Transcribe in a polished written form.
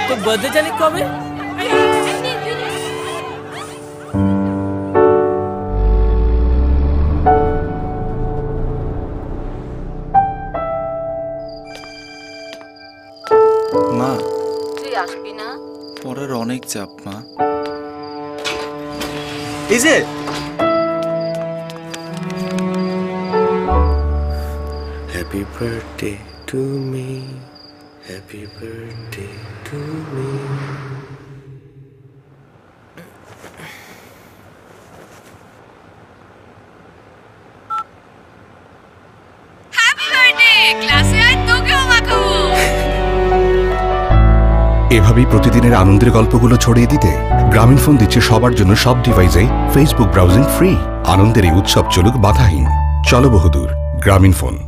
তোর বার্থডে জানি কবে? মা, তুই আসবি না? পড়ার অনেক চাপ মা। এই যে happy birthday to me, happy birthday to me. Happy birthday, ক্লাসে আয়, তোকেও মাখাবো। এভাবেই প্রতিদিনের আনন্দের গল্পগুলো ছড়িয়ে দিতে গ্রামীণফোন দিচ্ছে সবার জন্য সব ডিভাইসে ফেসবুক ব্রাউজিং ফ্রি। আনন্দের এই উৎসব চলুক বাধাহীন। চলো বহুদূর, গ্রামীণফোন।